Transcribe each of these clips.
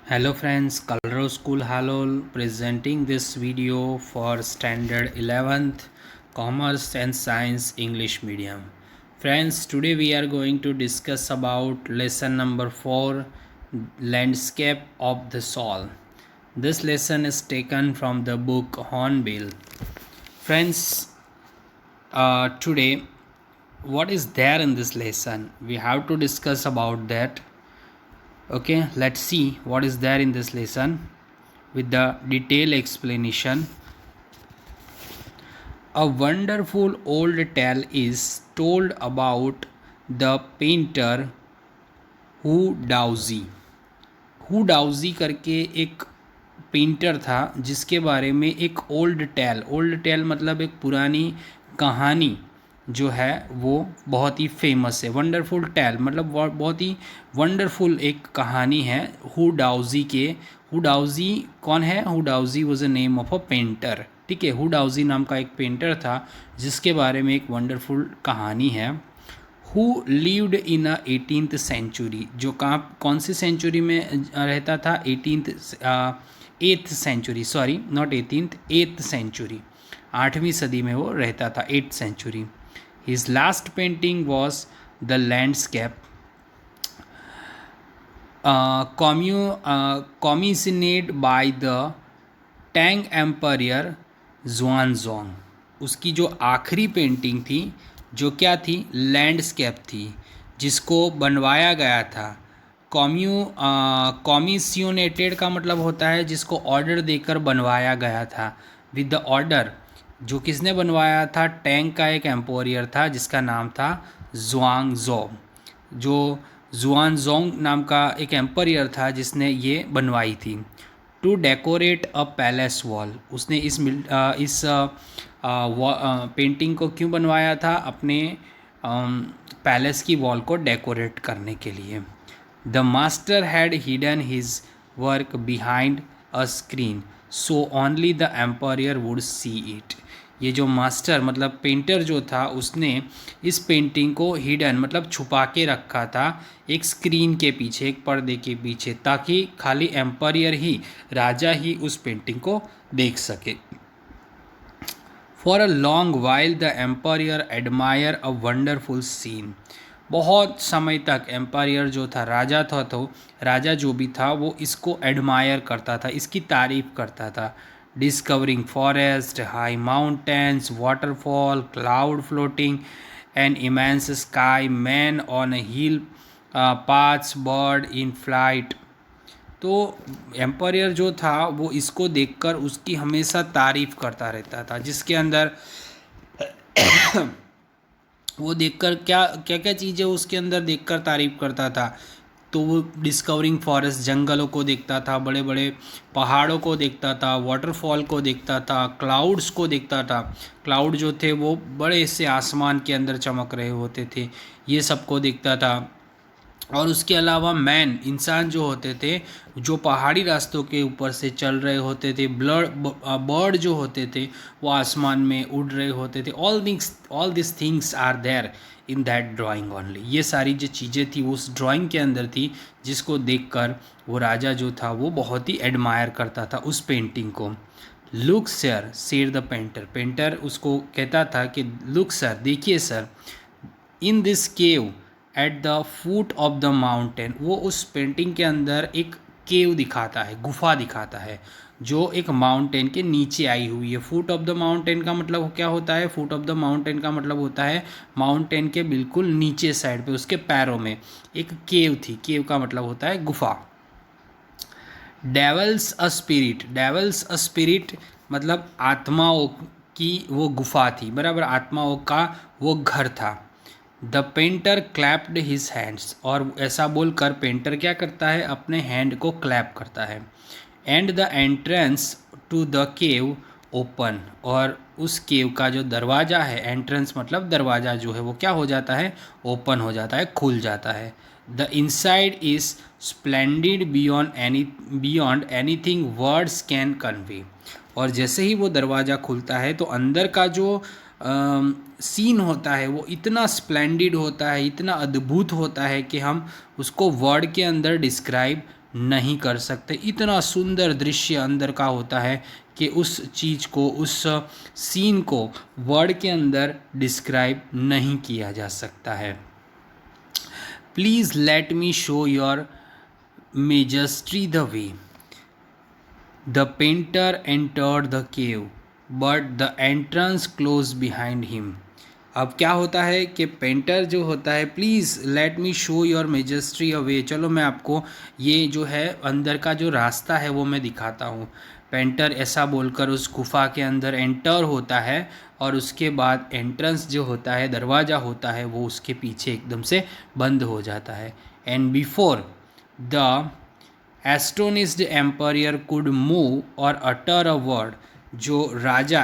Hello friends, Kalro School Halol presenting this video for standard 11th Commerce and Science English medium. Friends, today we are going to discuss about lesson number 4, Landscape of the Soul. This lesson is taken from the book Hornbill. Friends, today what is there in this lesson? We have to discuss about that. Okay, let's see what is there in this lesson with the detailed explanation. A wonderful old tale is told about the painter हुडाउजी हुडाउजी करके एक painter था जिसके बारे में एक old tell मतलब एक पुरानी कहानी जो है वो बहुत ही फेमस है। वंडरफुल टेल मतलब बहुत ही वंडरफुल एक कहानी है हुडाउजी के। हुडाउजी कौन है? हुडाउजी was a name of a painter. ठीक है, हुडाउजी नाम का एक पेंटर था जिसके बारे में एक वंडरफुल कहानी है। Who lived in a 18th century, जो कहाँ कौन सी सेंचुरी में रहता था? 8th century, sorry not 18th, 8th century, 8वीं सदी में वो रहता था, 8th century. His last painting was the landscape commissioned by the Tang Empire Xuanzong. उसकी जो आखिरी पेंटिंग थी जो क्या थी? लैंडस्केप थी, जिसको बनवाया गया था। कॉमिशनेटेड का मतलब होता है जिसको ऑर्डर देकर बनवाया गया था। विद द ऑर्डर, जो किसने बनवाया था? टैंग का एक एम्पोरियर था जिसका नाम था जुआंगजो। जो जुआनजोंग नाम का एक एम्पायर था जिसने ये बनवाई थी। To decorate a palace wall, उसने इस पेंटिंग को क्यों बनवाया था? अपने पैलेस की वॉल को डेकोरेट करने के लिए। The master had hidden his work behind a screen so only the emperor would see it. ये जो मास्टर मतलब पेंटर जो था उसने इस पेंटिंग को हिडन मतलब छुपा के रखा था एक स्क्रीन के पीछे, एक पर्दे के पीछे, ताकि खाली एम्पायर ही, राजा ही उस पेंटिंग को देख सके। For a long while the emperor admire a wonderful scene. बहुत समय तक एम्पायर जो था, राजा था, तो राजा जो भी था वो इसको एडमायर करता था, इसकी तारीफ करता था। Discovering forest, high mountains, waterfall, cloud floating an immense sky, man on a hill, paths, bird in flight. तो एम्पायर जो था वो इसको देखकर उसकी हमेशा तारीफ करता रहता था, जिसके अंदर वो देखकर क्या क्या क्या चीज़ें उसके अंदर देखकर तारीफ करता था। तो वो डिस्कवरिंग फॉरेस्ट, जंगलों को देखता था, बड़े बड़े पहाड़ों को देखता था, वाटरफॉल को देखता था, क्लाउड्स को देखता था। क्लाउड जो थे वो बड़े से आसमान के अंदर चमक रहे होते थे, ये सबको देखता था। और उसके अलावा मैन, इंसान जो होते थे, जो पहाड़ी रास्तों के ऊपर से चल रहे होते थे, बर्ड जो होते थे वो आसमान में उड़ रहे होते थे। All this things are there in that drawing only. ये सारी जो चीज़ें थी वो उस ड्राइंग के अंदर थी, जिसको देखकर वो राजा जो था वो बहुत ही एडमायर करता था उस पेंटिंग को। Look sir, said the painter, painter उसको कहता था कि लुक सर, देखिए sir, in this cave at the foot of the mountain. वो उस पेंटिंग के अंदर एक केव दिखाता है, गुफा दिखाता है, जो एक माउंटेन के नीचे आई हुई है। फुट ऑफ द माउंटेन का मतलब क्या होता है? फुट ऑफ द माउंटेन का मतलब होता है माउंटेन के बिल्कुल नीचे साइड पे, उसके पैरों में एक केव थी। केव का मतलब होता है गुफा। Dwells a spirit, dwells a spirit मतलब आत्माओं की वो गुफा थी, बराबर, आत्माओं का वो घर था। The painter clapped his hands, और ऐसा बोलकर पेंटर क्या करता है? अपने हैंड को क्लैप करता है। And the entrance to the cave open, और उस केव का जो दरवाज़ा है, एंट्रेंस मतलब दरवाज़ा जो है वो क्या हो जाता है? ओपन हो जाता है, खुल जाता है। The inside is splendid beyond anything words can convey. और जैसे ही वो दरवाज़ा खुलता है तो अंदर का जो सीन होता है वो इतना स्प्लेंडिड होता है, इतना अद्भुत होता है कि हम उसको वर्ड के अंदर डिस्क्राइब नहीं कर सकते। इतना सुंदर दृश्य अंदर का होता है कि उस चीज़ को, उस सीन को वर्ड के अंदर डिस्क्राइब नहीं किया जा सकता है। Please let me show your majesty the way. The painter entered the cave but the entrance close behind him. अब क्या होता है कि पेंटर जो होता है, please let me show your majesty a way, चलो मैं आपको ये जो है अंदर का जो रास्ता है वो मैं दिखाता हूँ। पेंटर ऐसा बोलकर उस गुफा के अंदर एंटर होता है और उसके बाद एंट्रेंस जो होता है, दरवाज़ा होता है, वो उसके पीछे एकदम से बंद हो जाता है। And before the astonished emperor could move or utter a word, जो राजा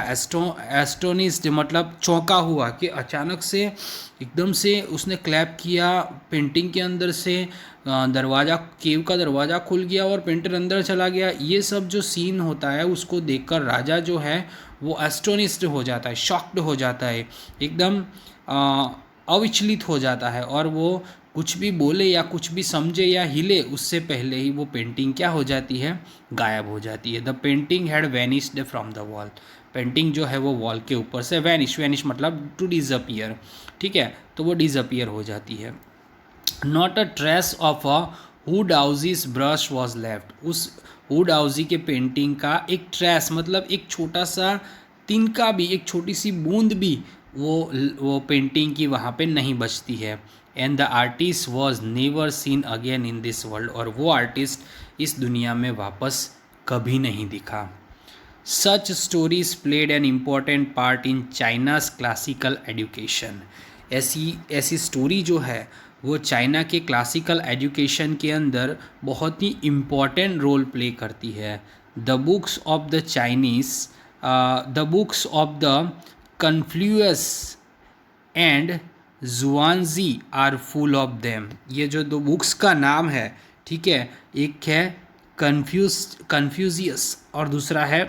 एस्टोनिस्ड मतलब चौंका हुआ कि अचानक से एकदम से उसने क्लैप किया, पेंटिंग के अंदर से दरवाज़ा, केव का दरवाज़ा खुल गया और पेंटर अंदर चला गया। ये सब जो सीन होता है उसको देखकर राजा जो है वो एस्टोनिस्ड हो जाता है, शॉक्ड हो जाता है, एकदम अविचलित हो जाता है और वो कुछ भी बोले या कुछ भी समझे या हिले उससे पहले ही वो पेंटिंग क्या हो जाती है, गायब हो जाती है। The painting had vanished from the wall, painting जो है वो वॉल के ऊपर से वैनिश मतलब टू डिसअपियर, ठीक है, तो वो डिसअपियर हो जाती है। Not a trace of a Wu Daozi's brush was left, उस हुडाउजी के पेंटिंग का एक ट्रेस मतलब एक छोटा सा तिनका भी, एक छोटी सी बूंद भी वो पेंटिंग की वहाँ पे नहीं बचती है। And the artist was never seen again in this world, और वो आर्टिस्ट इस दुनिया में वापस कभी नहीं दिखा। Such stories played an important part in China's classical education, ऐसी स्टोरी जो है वो चाइना के क्लासिकल एजुकेशन के अंदर बहुत ही इम्पॉर्टेंट रोल प्ले करती है। The books of the Chinese, the books of the Confucius and Zhuangzi are full of them, ये जो दो बुक्स का नाम है, ठीक है, एक है कन्फ्यूजियस और दूसरा है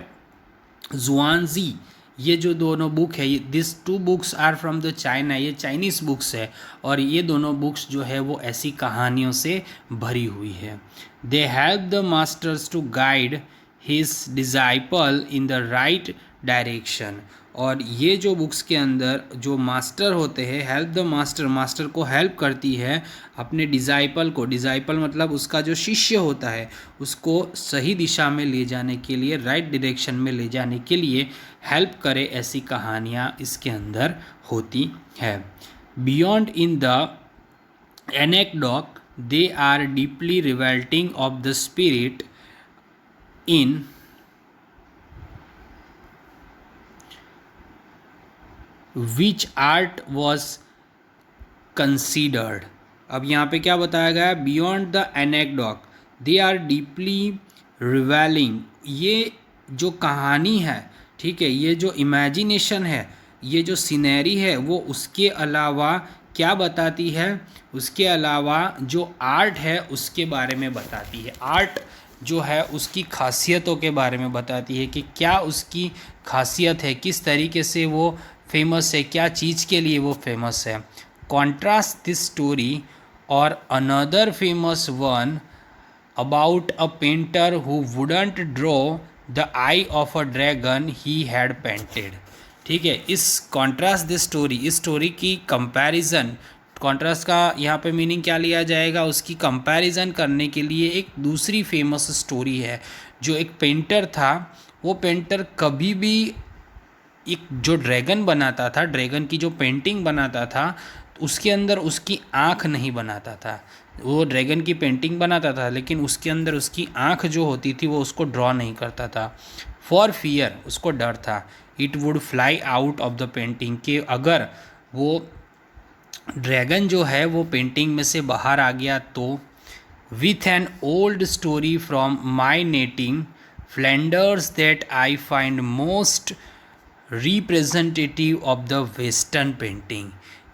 जुआनजी। ये जो दोनों बुक है, this two books are from the China, ये चाइनीज़ बुक्स है और ये दोनों बुक्स जो है वो ऐसी कहानियों से भरी हुई है। They help the masters to guide his disciple in the right direction, और ये जो बुक्स के अंदर जो मास्टर होते हैं, हेल्प द मास्टर, मास्टर को हेल्प करती है अपने डिसाइपल को, डिसाइपल मतलब उसका जो शिष्य होता है उसको सही दिशा में ले जाने के लिए, राइट डायरेक्शन में ले जाने के लिए हेल्प करे, ऐसी कहानियाँ इसके अंदर होती है। Beyond in the anecdote they are deeply revealing of the spirit in which art was considered. अब यहाँ पे क्या बताया गया है, beyond the anecdote they are deeply revealing, ये जो कहानी है, ठीक है, ये जो इमेजिनेशन है, ये जो सीनरी है, वो उसके अलावा क्या बताती है, उसके अलावा जो आर्ट है उसके बारे में बताती है। आर्ट जो है उसकी खासियतों के बारे में बताती है कि क्या उसकी खासियत है, किस तरीके से वो फेमस है, क्या चीज़ के लिए वो फेमस है। कॉन्ट्रास्ट दिस स्टोरी और another famous one about a painter who wouldn't draw the I of a dragon he had painted, ठीक है। इस कॉन्ट्रास्ट दिस स्टोरी, इस स्टोरी की कंपैरिजन, कॉन्ट्रास्ट का यहाँ पे मीनिंग क्या लिया जाएगा, उसकी कंपैरिजन करने के लिए एक दूसरी फेमस स्टोरी है। जो एक पेंटर था, वो पेंटर कभी भी एक जो ड्रैगन बनाता था, ड्रैगन की जो पेंटिंग बनाता था, उसके अंदर उसकी आँख नहीं बनाता था। वो ड्रैगन की पेंटिंग बनाता था लेकिन उसके अंदर उसकी आँख जो होती थी वो उसको ड्रॉ नहीं करता था। फॉर फियर, उसको डर था, it would fly out of the painting, कि अगर वो ड्रैगन जो है वो पेंटिंग में से बाहर आ गया तो। With an old story from my netting Flanders that I find most representative of the western painting,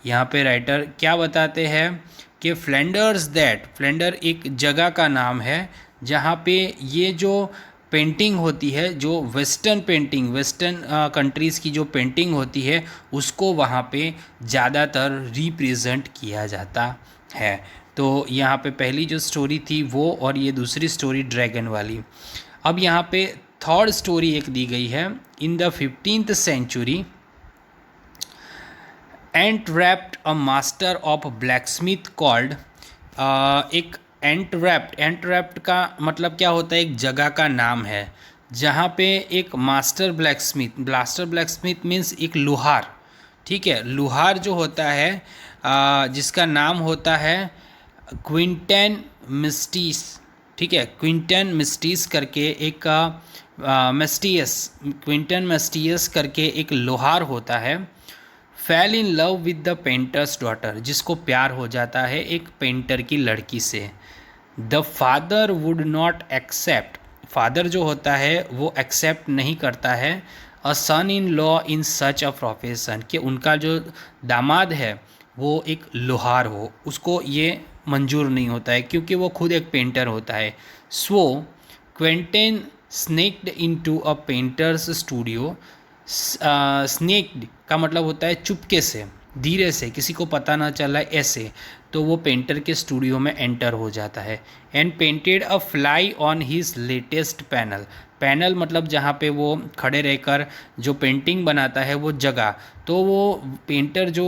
यहाँ पे राइटर क्या बताते हैं कि फ्लैंडर्स दैट, फ्लैंडर एक जगह का नाम है जहाँ पे ये जो पेंटिंग होती है, जो वेस्टर्न पेंटिंग, वेस्टर्न कंट्रीज़ की जो पेंटिंग होती है उसको वहाँ पे ज़्यादातर रिप्रेजेंट किया जाता है। तो यहाँ पे पहली जो स्टोरी थी वो, और ये दूसरी स्टोरी ड्रैगन वाली। अब यहाँ पे थर्ड स्टोरी एक दी गई है। In the 15th century entrapped a master of blacksmith called, एक एंटरैप्ट का मतलब क्या होता है, एक जगह का नाम है जहाँ पे एक मास्टर ब्लैकस्मिथ मीन्स एक लोहार, ठीक है, लोहार जो होता है जिसका नाम होता है क्विंटन मिस्टीस, ठीक है, क्विंटन मिस्टीस करके एक क्विंटन मेस्टियस करके एक लोहार होता है। Fail in love with the painters daughter, जिसको प्यार हो जाता है एक पेंटर की लड़की से। The father would not accept, father जो होता है वो एक्सेप्ट नहीं करता है अ सन in law in such a profession, कि उनका जो दामाद है वो एक लोहार हो, उसको ये मंजूर नहीं होता है क्योंकि वो खुद एक पेंटर होता है। सो क्वेंटेन स्नेक्ड इनटू अ पेंटर्स स्टूडियो। स्नेक्ड का मतलब होता है चुपके से, धीरे से, किसी को पता ना चला ऐसे, तो वो पेंटर के स्टूडियो में एंटर हो जाता है। And painted a fly on his latest panel, panel मतलब जहाँ पे वो खड़े रहकर जो पेंटिंग बनाता है वो जगह, तो वो पेंटर जो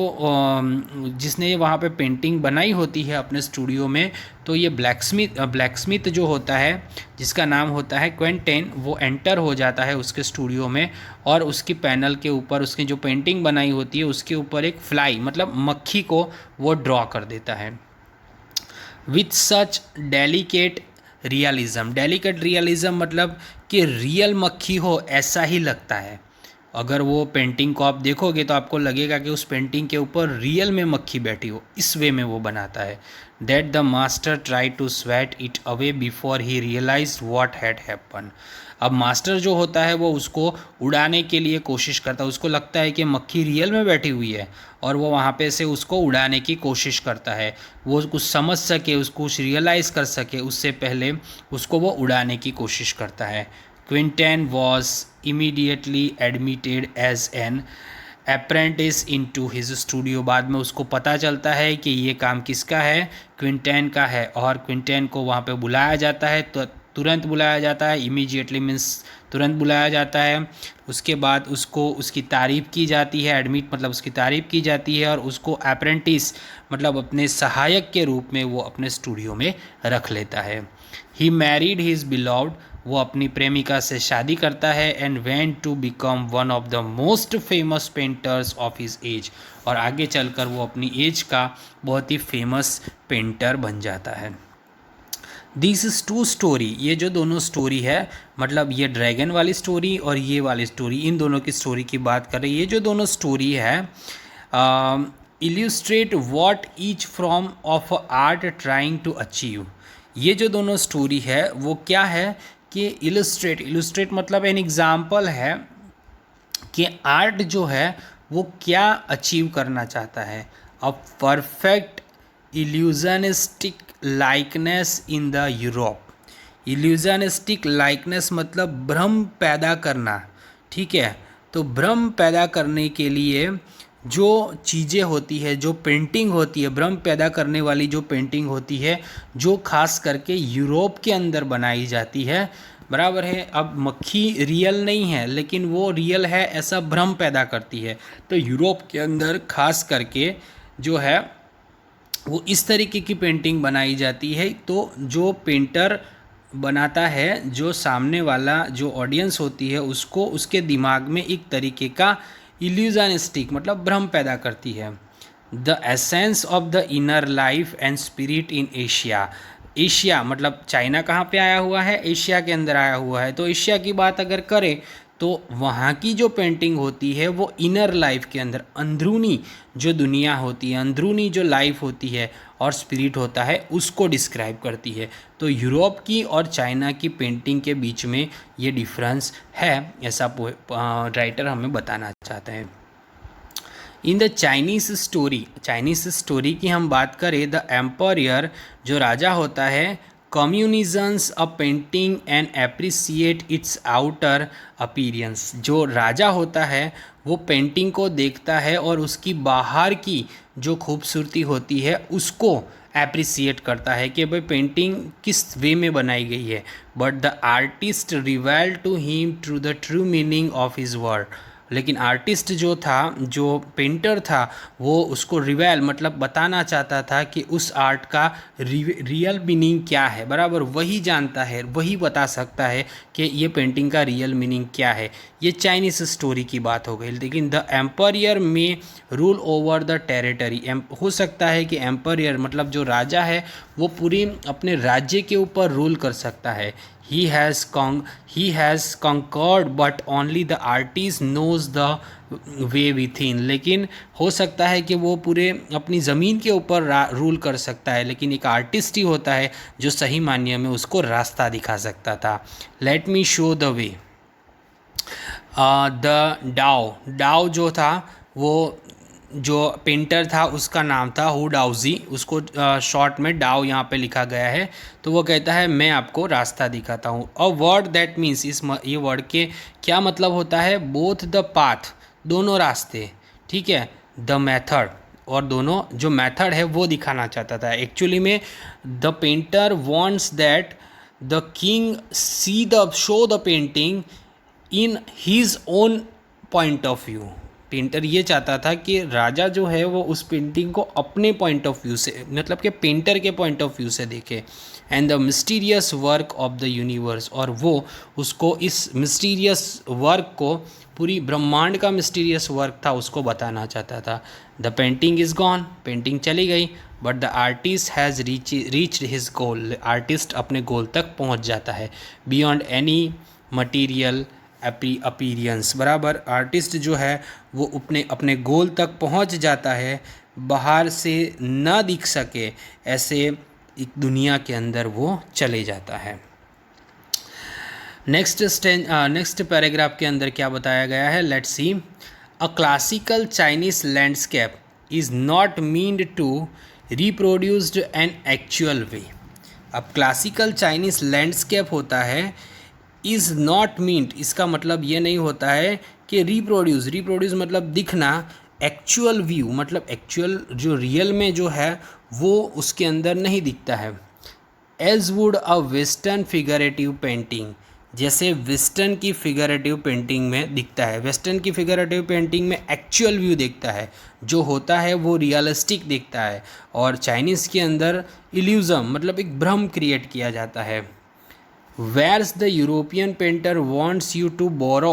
जिसने वहाँ पे पेंटिंग बनाई होती है अपने स्टूडियो में, तो ये ब्लैकस्मिथ जो होता है जिसका नाम होता है क्वेंटेन, वो एंटर हो जाता है उसके स्टूडियो में और उसकी पैनल के ऊपर उसकी जो पेंटिंग बनाई होती है उसके ऊपर एक फ्लाई मतलब मक्खी को वो ड्रॉ कर देता है। विथ सच डेलिकेट रियलिज़म मतलब कि रियल मक्खी हो ऐसा ही लगता है। अगर वो पेंटिंग को आप देखोगे तो आपको लगेगा कि उस पेंटिंग के ऊपर रियल में मक्खी बैठी हो, इस वे में वो बनाता है। That the master try to sweat it away before he realise what had happen. अब मास्टर जो होता है वो उसको उड़ाने के लिए कोशिश करता है, उसको लगता है कि मक्खी रियल में बैठी हुई है और वो वहाँ पे से उसको उड़ाने की कोशिश करता है, वो कुछ समझ सके, उसको कुछ रियलाइज़ कर सके उससे पहले उसको वो उड़ाने की कोशिश करता है। Quentin was immediately admitted as an apprentice into his studio. बाद में उसको पता चलता है कि ये काम किसका है, क्विंटन का है, और क्विंटन को वहाँ पे बुलाया जाता है, तो तुरंत बुलाया जाता है। इमीडिएटली मीन्स तुरंत बुलाया जाता है। उसके बाद उसको उसकी तारीफ़ की जाती है, एडमिट मतलब उसकी तारीफ़ की जाती है, और उसको अप्रेंटिस मतलब अपने सहायक के रूप में वो अपने स्टूडियो में रख लेता है। ही मैरिड हिज बिलव्ड, वो अपनी प्रेमिका से शादी करता है। And went to become one of the most famous painters of his age, और आगे चलकर वो अपनी एज का बहुत ही फेमस पेंटर बन जाता है। दिस इज़ टू स्टोरी, ये जो दोनों स्टोरी है मतलब ये ड्रैगन वाली स्टोरी और ये वाली स्टोरी, इन दोनों की स्टोरी की बात कर रहे हैं। ये जो दोनों स्टोरी है illustrate what each from of art trying to achieve. ये जो दोनों स्टोरी है वो क्या है कि इलस्ट्रेट मतलब एन एग्जाम्पल है कि आर्ट जो है वो क्या अचीव करना चाहता है। A perfect illusionistic likeness in the Europe. Illusionistic likeness मतलब भ्रम पैदा करना, ठीक है। तो भ्रम पैदा करने के लिए जो चीज़ें होती है, जो पेंटिंग होती है, भ्रम पैदा करने वाली जो पेंटिंग होती है, जो खास करके यूरोप के अंदर बनाई जाती है, बराबर है। अब मक्खी रियल नहीं है लेकिन वो रियल है ऐसा भ्रम पैदा करती है, तो यूरोप के अंदर खास करके जो है वो इस तरीके की पेंटिंग बनाई जाती है। तो जो पेंटर बनाता है, जो सामने वाला जो ऑडियंस होती है उसको उसके दिमाग में एक तरीके का इल्यूजनिस्टिक मतलब भ्रम पैदा करती है। The essence of the inner life and spirit in Asia. Asia मतलब चाइना कहाँ पे आया हुआ है, एशिया के अंदर आया हुआ है। तो एशिया की बात अगर करें तो वहाँ की जो पेंटिंग होती है वो इनर लाइफ के अंदर, अंदरूनी जो दुनिया होती है, अंदरूनी जो लाइफ होती है और स्पिरिट होता है उसको डिस्क्राइब करती है। तो यूरोप की और चाइना की पेंटिंग के बीच में ये डिफरेंस है, ऐसा राइटर हमें बताना चाहते हैं। इन द चाइनीज़ स्टोरी की हम बात करें, द एम्पायर जो राजा होता है commissions a painting and appreciate its outer appearance. जो राजा होता है वो पेंटिंग को देखता है और उसकी बाहर की जो खूबसूरती होती है उसको एप्रिसिएट करता है कि भाई पेंटिंग किस वे में बनाई गई है। But the artist reveal to him through the true meaning of his word. लेकिन आर्टिस्ट जो था, जो पेंटर था, वो उसको रिवेल मतलब बताना चाहता था कि उस आर्ट का रियल मीनिंग क्या है, बराबर वही जानता है, वही बता सकता है कि ये पेंटिंग का रियल मीनिंग क्या है। ये चाइनीस स्टोरी की बात हो गई। लेकिन द एम्पायर में रूल ओवर द टेरिटरी, हो सकता है कि एम्पायर मतलब जो राजा है वो पूरी अपने राज्य के ऊपर रूल कर सकता है। he has conquered but only the artist knows the way within। लेकिन हो सकता है कि वो पूरे अपनी ज़मीन के ऊपर रूल कर सकता है, लेकिन एक आर्टिस्ट ही होता है जो सही मायने में उसको रास्ता दिखा सकता था। Late me show the way. The Dow जो था वो जो पेंटर था उसका नाम था हु डाउजी, उसको शॉर्ट में डाओ यहाँ पे लिखा गया है। तो वो कहता है मैं आपको रास्ता दिखाता हूँ। अ वर्ड दैट मीन्स, ये वर्ड के क्या मतलब होता है? बोथ द पाथ, दोनों रास्ते, ठीक है, द मेथड, और दोनों जो मेथड है वो दिखाना चाहता था। एक्चुअली में the painter wants that the king show the painting in his own point of view. Painter ये चाहता था कि राजा जो है वो उस पेंटिंग को अपने पॉइंट ऑफ व्यू से, मतलब कि पेंटर के पॉइंट ऑफ व्यू से देखे। And the mysterious work of the universe, और वो उसको इस मिस्टीरियस वर्क को, पूरी ब्रह्मांड का मिस्टीरियस वर्क था, उसको बताना चाहता था। The painting is gone, painting चली गई, but the artist has reached his goal, artist अपने गोल तक पहुंच जाता है। बियॉन्ड एनी मटीरियल अपीरियंस, बराबर आर्टिस्ट जो है वो अपने गोल तक पहुंच जाता है, बाहर से ना दिख सके ऐसे एक दुनिया के अंदर वो चले जाता है। नेक्स्ट पैराग्राफ के अंदर क्या बताया गया है, let's see. A classical Chinese landscape is not meant to reproduced an actual way. अब क्लासिकल चाइनीज लैंडस्केप होता है, इज़ नॉट मीन्ड, इसका मतलब ये नहीं होता है कि रिप्रोड्यूस मतलब दिखना, एक्चुअल व्यू मतलब एक्चुअल जो रियल में जो है वो उसके अंदर नहीं दिखता है। As would a western figurative painting, जैसे वेस्टर्न की फिगरेटिव पेंटिंग में दिखता है। वेस्टर्न की फिगरेटिव पेंटिंग में एक्चुअल व्यू दिखता है, जो होता है वो रियलिस्टिक दिखता है, और चाइनीज़ के अंदर इल्यूज़म मतलब एक भ्रम क्रिएट किया जाता है। Whereas the European painter wants you to borrow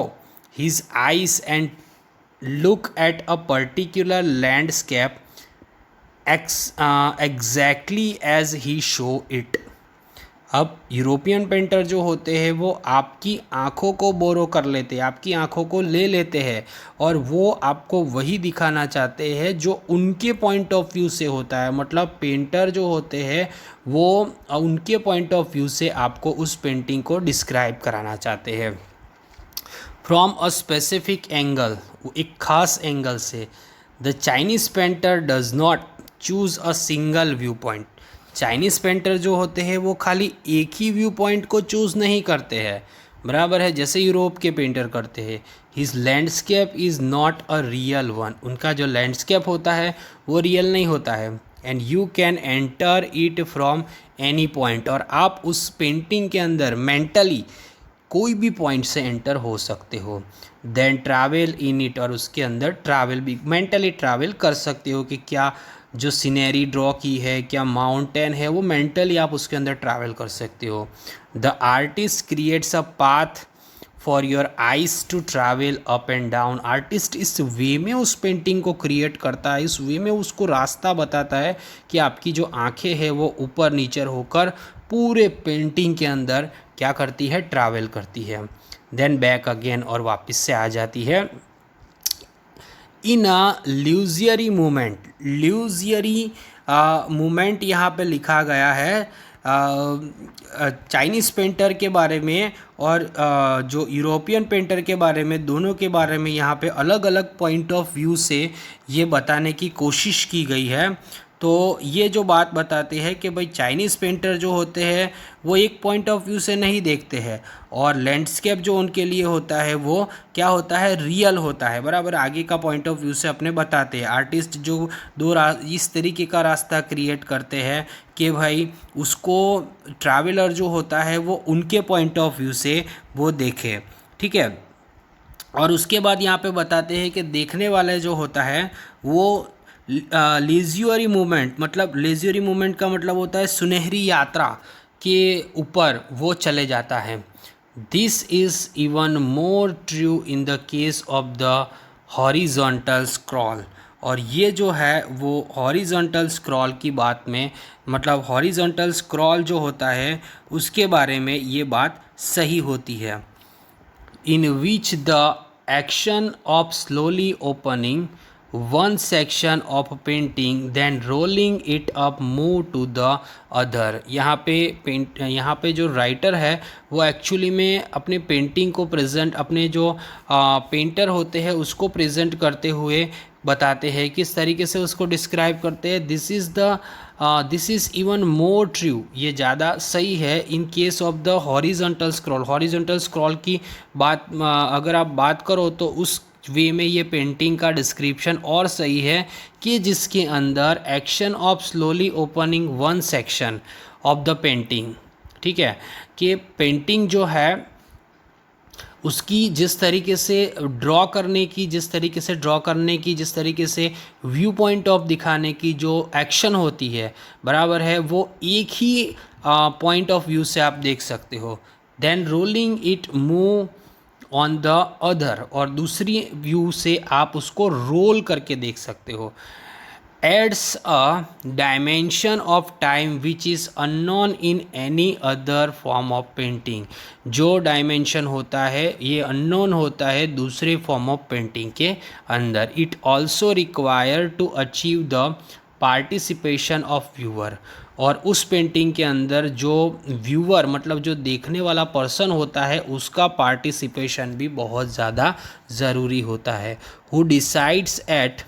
his eyes and look at a particular landscape exactly as he show it। अब यूरोपियन पेंटर जो होते हैं वो आपकी आँखों को बोरो कर लेते हैं, आपकी आँखों को ले लेते हैं, और वो आपको वही दिखाना चाहते हैं जो उनके पॉइंट ऑफ व्यू से होता है। मतलब पेंटर जो होते हैं वो उनके पॉइंट ऑफ व्यू से आपको उस पेंटिंग को डिस्क्राइब कराना चाहते हैं। फ्रॉम अ स्पेसिफिक एंगल, एक खास एंगल से। The Chinese painter does not choose a single view point. Chinese painter जो होते हैं वो खाली एक ही व्यू पॉइंट को चूज़ नहीं करते हैं, बराबर है, जैसे यूरोप के पेंटर करते हैं। His landscape is not a real one, उनका जो लैंडस्केप होता है वो रियल नहीं होता है। And you can enter it from any point, और आप उस पेंटिंग के अंदर मेंटली कोई भी पॉइंट से एंटर हो सकते हो। देन ट्रैवल इन इट, और उसके अंदर ट्रैवल भी मेंटली ट्रैवल कर सकते हो कि क्या जो सीनरी ड्रॉ की है, क्या माउंटेन है, वो मेंटली आप उसके अंदर ट्रैवल कर सकते हो। The artist creates a path for your eyes to travel up and down. Artist इस वे में उस पेंटिंग को क्रिएट करता है, इस वे में उसको रास्ता बताता है कि आपकी जो आंखें हैं वो ऊपर नीचे होकर पूरे पेंटिंग के अंदर क्या करती है, ट्रैवल करती है। देन बैक अगेन, और वापस से आ जाती है। इन अ ल्यूजियरी मूवमेंट, ल्यूजियरी मूवमेंट यहाँ पे लिखा गया है चाइनीज़ पेंटर के बारे में और जो यूरोपियन पेंटर के बारे में, दोनों के बारे में यहाँ पे अलग अलग पॉइंट ऑफ व्यू से ये बताने की कोशिश की गई है। तो ये जो बात बताते हैं कि भाई चाइनीज़ पेंटर जो होते हैं वो एक पॉइंट ऑफ व्यू से नहीं देखते हैं, और लैंडस्केप जो उनके लिए होता है वो क्या होता है, रियल होता है, बराबर आगे का पॉइंट ऑफ व्यू से अपने बताते हैं। आर्टिस्ट जो इस तरीके का रास्ता क्रिएट करते हैं कि भाई उसको ट्रैवलर जो होता है वो उनके पॉइंट ऑफ व्यू से वो देखे, ठीक है। और उसके बाद यहाँ पे बताते हैं कि देखने वाले जो होता है वो लेज़ियरी मूवमेंट, मतलब लेज़ियरी मूवमेंट का मतलब होता है सुनहरी यात्रा के ऊपर वो चले जाता है। This is even more true in the case of the horizontal scroll. और ये जो है वो हॉरिजॉन्टल स्क्रॉल की बात में, मतलब हॉरिजॉन्टल स्क्रॉल जो होता है उसके बारे में ये बात सही होती है। In which the action of slowly opening one section of painting then rolling it up move to the other। यहाँ पे जो राइटर है वो एक्चुअली में अपने पेंटिंग को प्रेजेंट, अपने जो पेंटर होते हैं उसको प्रेजेंट करते हुए बताते हैं, किस तरीके से उसको डिस्क्राइब करते हैं। This is even more true, ये ज़्यादा सही है in case of the horizontal scroll. Horizontal scroll की बात अगर आप बात करो तो उस वे में ये पेंटिंग का डिस्क्रिप्शन और सही है कि जिसके अंदर action of slowly opening one section of the painting, ठीक है, कि पेंटिंग जो है उसकी जिस तरीके से ड्रॉ करने की, जिस तरीके से व्यू पॉइंट ऑफ दिखाने की जो एक्शन होती है, बराबर है, वो एक ही पॉइंट ऑफ व्यू से आप देख सकते हो। Then rolling it move on the other, और दूसरी व्यू से आप उसको रोल करके देख सकते हो। adds a dimension of time which is unknown in any other form of painting। जो डायमेंशन होता है ये अननोन होता है दूसरे फॉर्म ऑफ पेंटिंग के अंदर। It also require to achieve the participation of viewer, और उस पेंटिंग के अंदर जो व्यूअर मतलब जो देखने वाला पर्सन होता है उसका पार्टिसिपेशन भी बहुत ज़्यादा ज़रूरी होता है। Who decides at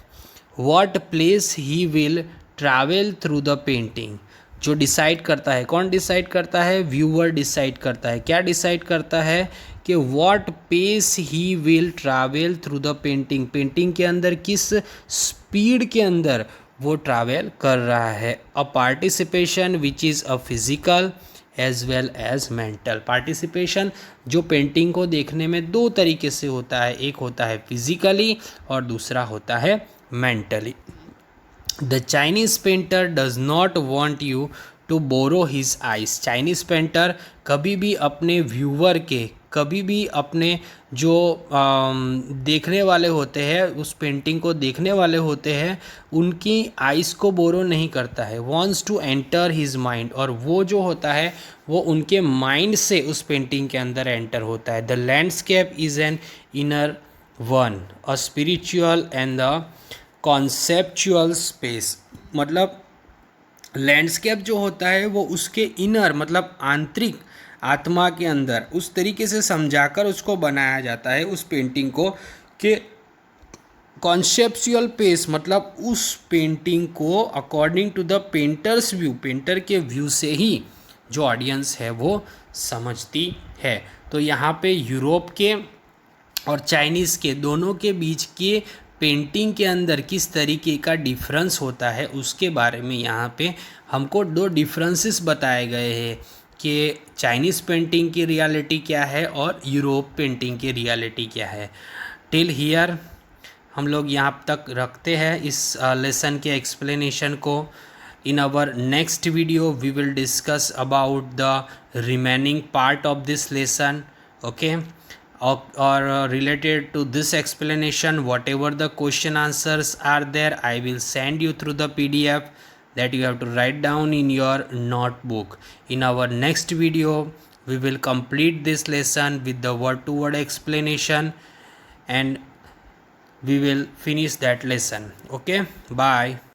what place he will travel through the painting। जो डिसाइड करता है, कौन डिसाइड करता है, व्यूअर डिसाइड करता है। क्या डिसाइड करता है कि what pace he will travel through the painting, painting के अंदर किस स्पीड के अंदर वो ट्रैवल कर रहा है। A participation which is a physical as well as mental. Participation जो पेंटिंग को देखने में दो तरीके से होता है, एक होता है फिजिकली और दूसरा होता है mentally। The Chinese painter does not want you to borrow his eyes। Chinese painter कभी भी अपने व्यूअर के, कभी भी अपने जो देखने वाले होते हैं, उस पेंटिंग को देखने वाले होते हैं, उनकी आइज़ को बोरो नहीं करता है। wants to enter his mind, और वो जो होता है वो उनके माइंड से उस पेंटिंग के अंदर एंटर होता है। The landscape is an inner one, a spiritual and the conceptual space. मतलब लैंडस्केप जो होता है वो उसके इनर मतलब आंतरिक आत्मा के अंदर उस तरीके से समझाकर उसको बनाया जाता है उस पेंटिंग को, कि कॉन्सेप्चुअल पेस मतलब उस पेंटिंग को according to the painter's view, painter के व्यू से ही जो ऑडियंस है वो समझती है। तो यहाँ पे यूरोप के और चाइनीज़ के दोनों के बीच के पेंटिंग के अंदर किस तरीके का डिफरेंस होता है उसके बारे में यहाँ पे हमको दो डिफरेंसेस बताए गए हैं कि चाइनीज़ पेंटिंग की रियलिटी क्या है और यूरोप पेंटिंग की रियलिटी क्या है। टिल हियर हम लोग यहाँ तक रखते हैं इस लेसन के एक्सप्लेनेशन को। In our next video we will discuss about the remaining part of this lesson, okay. or related to this explanation, whatever the question answers are there, I will send you through the PDF that you have to write down in your notebook. In our next video we will complete this lesson with the word to word explanation and we will finish that lesson. Okay, bye.